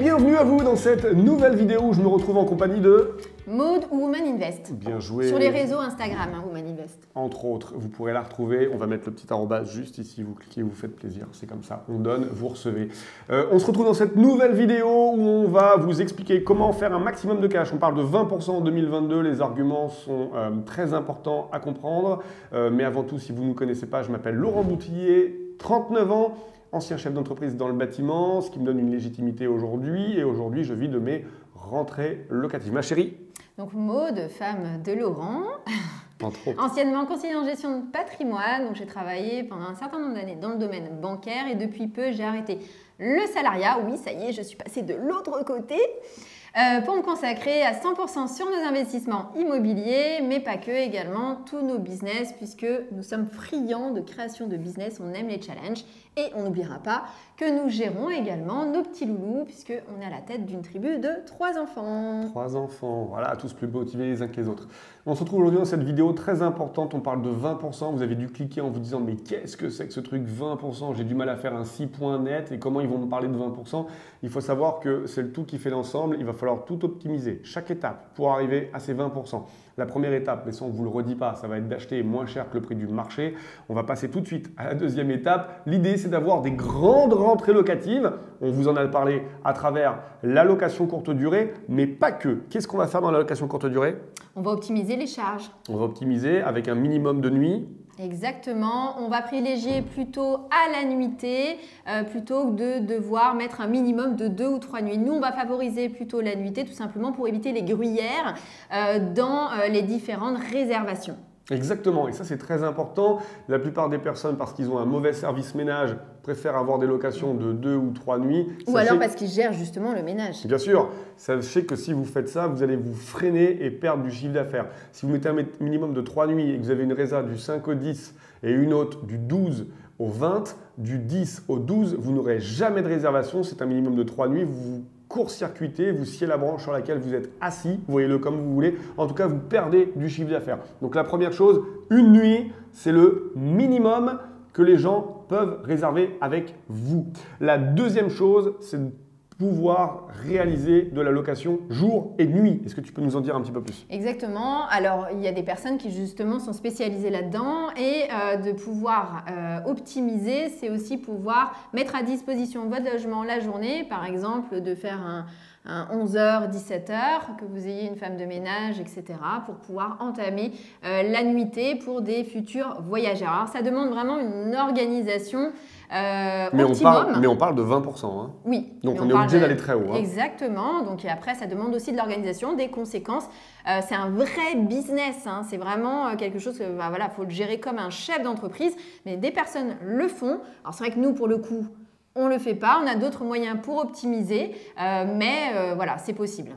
bienvenue à vous dans cette nouvelle vidéo où je me retrouve en compagnie de... Maud ou Woman Invest. Bien joué. Sur les réseaux Instagram, hein, Woman Invest. Entre autres, vous pourrez la retrouver. On va mettre le petit arrobas juste ici. Vous cliquez, vous faites plaisir. C'est comme ça. On donne, vous recevez. On se retrouve dans cette nouvelle vidéo où on va vous expliquer comment faire un maximum de cash. On parle de 20% en 2022. Les arguments sont très importants à comprendre. Mais avant tout, si vous ne nous connaissez pas, je m'appelle Laurent Boutillier, 39 ans. Ancien chef d'entreprise dans le bâtiment, ce qui me donne une légitimité aujourd'hui. Et aujourd'hui, je vis de mes rentrées locatives. Ma chérie. Donc Maud, femme de Laurent, anciennement conseillère en gestion de patrimoine. Donc j'ai travaillé pendant un certain nombre d'années dans le domaine bancaire et depuis peu, j'ai arrêté le salariat. Oui, ça y est, je suis passée de l'autre côté. Pour me consacrer à 100% sur nos investissements immobiliers, mais pas que, également tous nos business, puisque nous sommes friands de création de business, on aime les challenges et on n'oubliera pas que nous gérons également nos petits loulous, puisqu'on est à la tête d'une tribu de 3 enfants. 3 enfants, voilà, tous plus motivés les uns que les autres. On se retrouve aujourd'hui dans cette vidéo très importante, on parle de 20%, vous avez dû cliquer en vous disant mais qu'est-ce que c'est que ce truc 20%, j'ai du mal à faire un 6 points net et comment ils vont me parler de 20%. Il faut savoir que c'est le tout qui fait l'ensemble, il va falloir tout optimiser, chaque étape pour arriver à ces 20%. La première étape, mais ça on ne vous le redit pas, ça va être d'acheter moins cher que le prix du marché. On va passer tout de suite à la deuxième étape. L'idée c'est d'avoir des grandes rentrées locatives. On vous en a parlé à travers la location courte durée, mais pas que. Qu'est-ce qu'on va faire dans la location courte durée? On va optimiser les charges. On va optimiser avec un minimum de nuits. Exactement, on va privilégier plutôt à la nuitée plutôt que de devoir mettre un minimum de 2 ou 3 nuits. Nous, on va favoriser plutôt la nuitée tout simplement pour éviter les gruyères dans les différentes réservations. Exactement, et ça c'est très important. La plupart des personnes, parce qu'ils ont un mauvais service ménage, préfèrent avoir des locations de 2 ou 3 nuits. Ou alors parce qu'ils gèrent justement le ménage. Bien sûr, sachez que si vous faites ça, vous allez vous freiner et perdre du chiffre d'affaires. Si vous mettez un minimum de 3 nuits et que vous avez une résa du 5 au 10 et une autre du 12 au 20, du 10 au 12, vous n'aurez jamais de réservation. C'est un minimum de 3 nuits. Vous court-circuitez, vous sciez la branche sur laquelle vous êtes assis, vous voyez-le comme vous voulez. En tout cas, vous perdez du chiffre d'affaires. Donc la première chose, une nuit, c'est le minimum que les gens peuvent réserver avec vous. La deuxième chose, c'est de pouvoir réaliser de la location jour et nuit. Est-ce que tu peux nous en dire un petit peu plus? Exactement. Alors, il y a des personnes qui justement sont spécialisées là-dedans et de pouvoir optimiser, c'est aussi pouvoir mettre à disposition votre logement la journée, par exemple de faire un 11h, 17h, que vous ayez une femme de ménage, etc. pour pouvoir entamer la nuitée pour des futurs voyageurs. Alors, ça demande vraiment une organisation optimum. Mais on parle de 20%. Hein. Oui. Donc, on est obligé d'aller très haut. Hein. Exactement. Donc, et après, ça demande aussi de l'organisation, des conséquences. C'est un vrai business. Hein. C'est vraiment quelque chose que voilà, faut le gérer comme un chef d'entreprise. Mais des personnes le font. Alors, c'est vrai que nous, pour le coup, on ne le fait pas, on a d'autres moyens pour optimiser, mais voilà, c'est possible.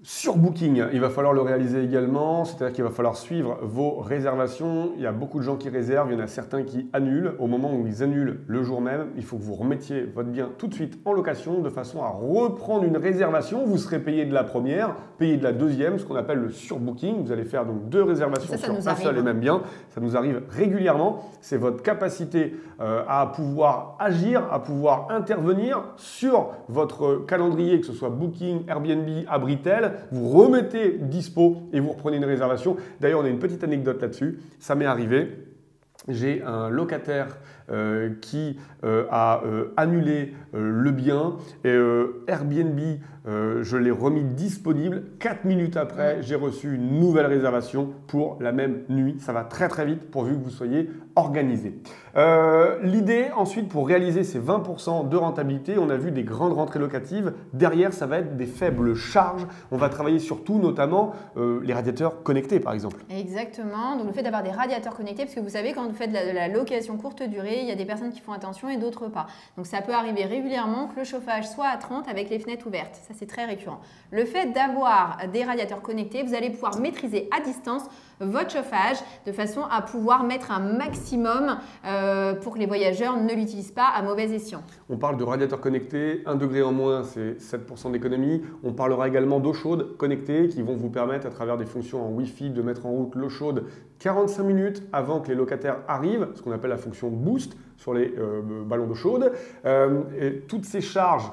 Sur Booking, il va falloir le réaliser également, c'est-à-dire qu'il va falloir suivre vos réservations. Il y a beaucoup de gens qui réservent, il y en a certains qui annulent. Au moment où ils annulent le jour même, il faut que vous remettiez votre bien tout de suite en location de façon à reprendre une réservation. Vous serez payé de la première, payé de la deuxième, ce qu'on appelle le surbooking. Vous allez faire donc 2 réservations sur un seul et même bien. Ça nous arrive régulièrement. C'est votre capacité à pouvoir agir, à pouvoir intervenir sur votre calendrier, que ce soit Booking, Airbnb, Abritel. Vous remettez dispo et vous reprenez une réservation. D'ailleurs, on a une petite anecdote là-dessus. Ça m'est arrivé. J'ai un locataire qui a annulé le bien et Airbnb, je l'ai remis disponible. 4 minutes après, j'ai reçu une nouvelle réservation pour la même nuit. Ça va très très vite pourvu que vous soyez organisé. L'idée ensuite pour réaliser ces 20% de rentabilité, on a vu des grandes rentrées locatives. Derrière, ça va être des faibles charges. On va travailler surtout notamment les radiateurs connectés par exemple. Exactement. Donc le fait d'avoir des radiateurs connectés, parce que vous savez quand vous faites de la location courte durée, il y a des personnes qui font attention et d'autres pas. Donc ça peut arriver régulièrement que le chauffage soit à 30 avec les fenêtres ouvertes. Ça c'est très récurrent. Le fait d'avoir des radiateurs connectés, vous allez pouvoir maîtriser à distance votre chauffage de façon à pouvoir mettre un maximum pour que les voyageurs ne l'utilisent pas à mauvais escient. On parle de radiateurs connectés, 1 degré en moins, c'est 7% d'économie. On parlera également d'eau chaude connectée qui vont vous permettre à travers des fonctions en Wi-Fi de mettre en route l'eau chaude 45 minutes avant que les locataires arrivent, ce qu'on appelle la fonction boost sur les ballons d'eau chaude. Et toutes ces charges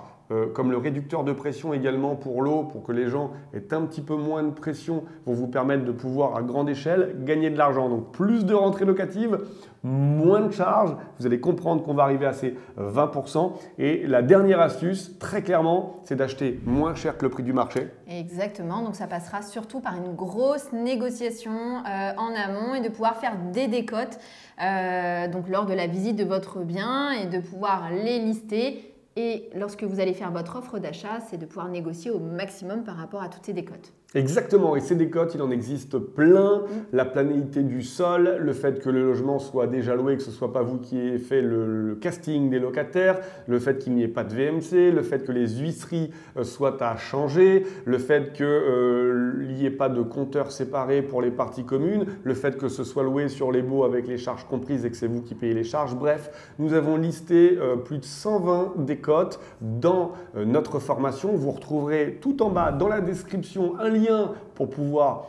comme le réducteur de pression également pour l'eau, pour que les gens aient un petit peu moins de pression, vont vous permettre de pouvoir à grande échelle gagner de l'argent. Donc plus de rentrées locatives, moins de charges. Vous allez comprendre qu'on va arriver à ces 20%. Et la dernière astuce, très clairement, c'est d'acheter moins cher que le prix du marché. Exactement, donc ça passera surtout par une grosse négociation en amont et de pouvoir faire des décotes donc lors de la visite de votre bien et de pouvoir les lister. Et lorsque vous allez faire votre offre d'achat, c'est de pouvoir négocier au maximum par rapport à toutes ces décotes. Exactement, et ces décotes, il en existe plein. La planéité du sol, le fait que le logement soit déjà loué, que ce ne soit pas vous qui ayez fait le casting des locataires, le fait qu'il n'y ait pas de VMC, le fait que les huisseries soient à changer, le fait qu'il n'y ait pas de compteurs séparés pour les parties communes, le fait que ce soit loué sur les baux avec les charges comprises et que c'est vous qui payez les charges. Bref, nous avons listé plus de 120 décotes dans notre formation. Vous retrouverez tout en bas dans la description un lien pour pouvoir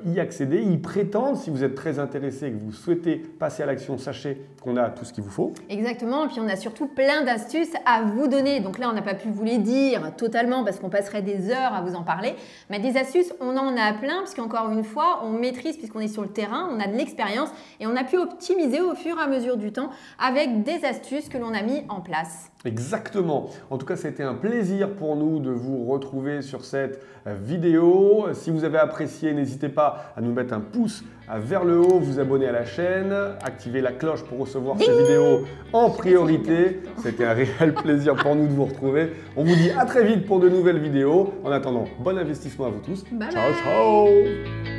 y accéder, y prétendre. Si vous êtes très intéressé et que vous souhaitez passer à l'action, sachez qu'on a tout ce qu'il vous faut. Exactement, et puis on a surtout plein d'astuces à vous donner. Donc là, on n'a pas pu vous les dire totalement parce qu'on passerait des heures à vous en parler. Mais des astuces, on en a plein puisqu'encore une fois, on maîtrise puisqu'on est sur le terrain, on a de l'expérience et on a pu optimiser au fur et à mesure du temps avec des astuces que l'on a mis en place. Exactement. En tout cas, c'était un plaisir pour nous de vous retrouver sur cette vidéo. Si vous avez apprécié, n'hésitez pas à nous mettre un pouce vers le haut, vous abonner à la chaîne, activer la cloche pour recevoir ces vidéos en priorité. C'était un réel plaisir pour nous de vous retrouver. On vous dit à très vite pour de nouvelles vidéos. En attendant, bon investissement à vous tous. Bye ciao, bye. ciao!